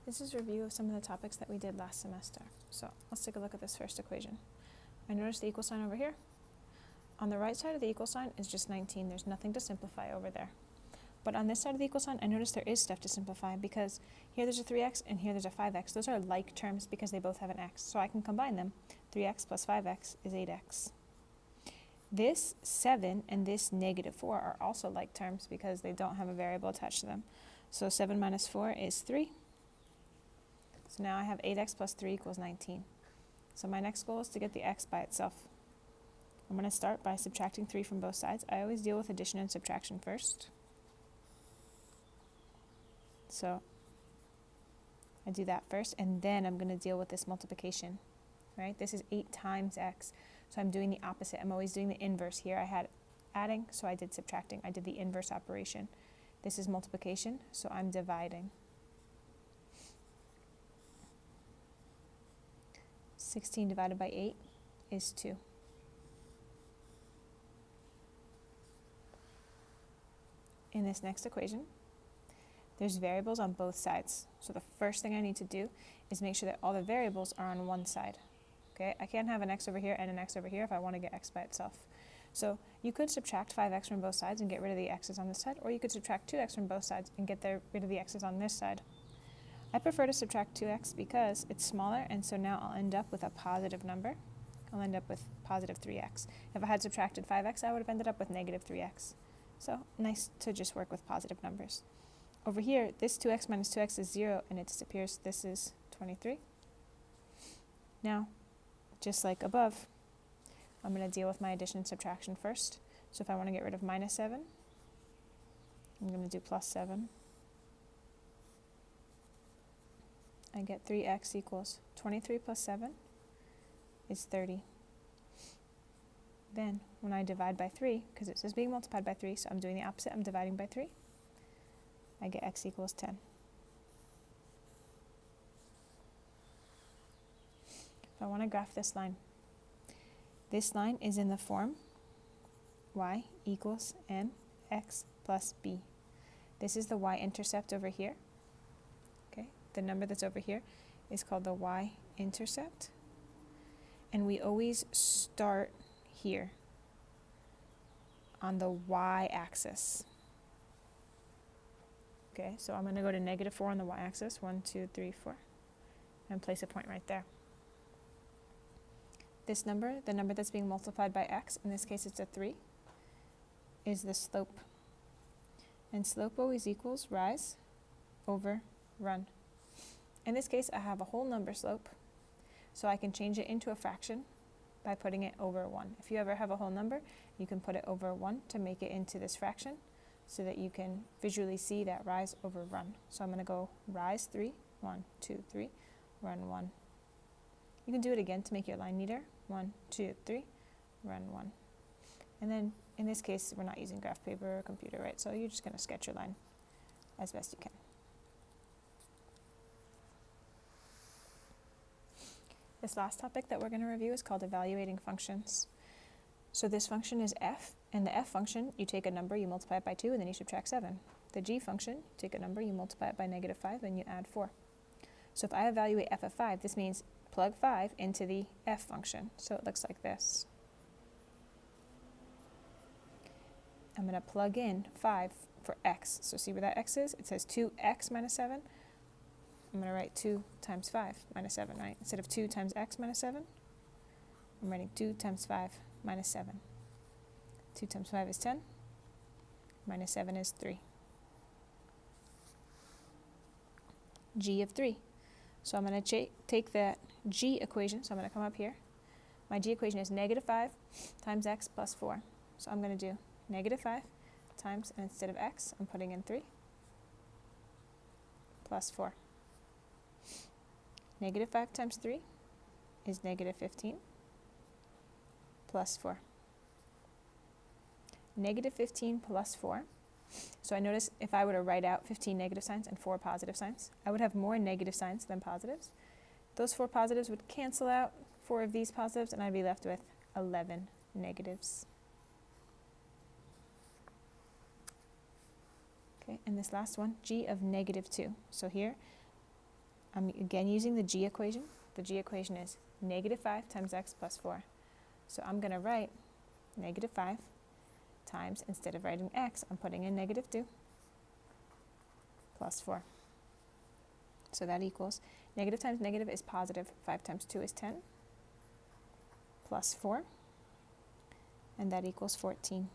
This is a review of some of the topics that we did last semester. So let's take a look at this first equation. I notice the equal sign over here. On the right side of the equal sign is just 19. There's nothing to simplify over there. But on this side of the equal sign, I notice there is stuff to simplify because here there's a 3x and here there's a 5x. Those are like terms because they both have an x. So I can combine them. 3x plus 5x is 8x. This 7 and this negative 4 are also like terms because they don't have a variable attached to them. So 7 minus 4 is 3. So now I have 8x plus 3 equals 19. So my next goal is to get the x by itself. I'm going to start by subtracting 3 from both sides. I always deal with addition and subtraction first. So I do that first, and then I'm going to deal with this multiplication, right? This is 8 times x, so I'm doing the opposite. I'm always doing the inverse here. I had adding, so I did subtracting. I did the inverse operation. This is multiplication, so I'm dividing. 16 divided by 8 is 2. In this next equation, there's variables on both sides. So the first thing I need to do is make sure that all the variables are on one side. Okay, I can't have an x over here and an x over here if I want to get x by itself. So you could subtract 5x from both sides and get rid of the x's on this side, or you could subtract 2x from both sides and get rid of the x's on this side. I prefer to subtract 2x because it's smaller, and so now I'll end up with a positive number. I'll end up with positive 3x. If I had subtracted 5x, I would have ended up with negative 3x. So nice to just work with positive numbers. Over here, this 2x minus 2x is 0, and it disappears. This is 23. Now, just like above, I'm going to deal with my addition and subtraction first. So if I want to get rid of minus 7, I'm going to do plus 7. I get 3x equals 23 plus 7 is 30. Then, when I divide by 3, because it says being multiplied by 3, so I'm doing the opposite, I'm dividing by 3, I get x equals 10. If I want to graph this line is in the form y equals mx plus b. This is the y-intercept over here. Okay, the number that's over here is called the y-intercept. And we always start here on the y-axis. Okay, so I'm going to go to negative 4 on the y-axis, 1, 2, 3, 4, and place a point right there. This number, the number that's being multiplied by x, in this case it's a 3, is the slope. And slope always equals rise over run. In this case, I have a whole number slope, so I can change it into a fraction by putting it over 1. If you ever have a whole number, you can put it over 1 to make it into this fraction so that you can visually see that rise over run. So I'm going to go rise 3, 1, 2, 3, run 1. You can do it again to make your line neater. 1, 2, 3, run 1. And then in this case, we're not using graph paper or computer, right? So you're just going to sketch your line as best you can. This last topic that we're going to review is called evaluating functions. So this function is f, and the f function, you take a number, you multiply it by 2, and then you subtract 7. The g function, you take a number, you multiply it by negative 5, and you add 4. So if I evaluate f of 5, this means plug 5 into the f function. So it looks like this. I'm going to plug in 5 for x. So see where that x is? It says 2x minus 7. I'm going to write 2 times 5 minus 7, right? Instead of 2 times x minus 7, I'm writing 2 times 5 minus 7. 2 times 5 is 10, minus 7 is 3. G of 3. So I'm going to take that g equation, so I'm going to come up here. My g equation is negative 5 times x plus 4. So I'm going to do negative 5 times, and instead of x, I'm putting in 3 plus 4. Negative 5 times 3 is negative 15 plus 4. Negative 15 plus 4. So I notice if I were to write out 15 negative signs and 4 positive signs, I would have more negative signs than positives. Those 4 positives would cancel out 4 of these positives, and I'd be left with 11 negatives. Okay, and this last one, g of negative 2. So here, I'm again using the g equation. The g equation is negative 5 times x plus 4. So I'm going to write negative 5 times, instead of writing x, I'm putting in negative 2 plus 4. So that equals, negative times negative is positive, 5 times 2 is 10, plus 4, and that equals 14.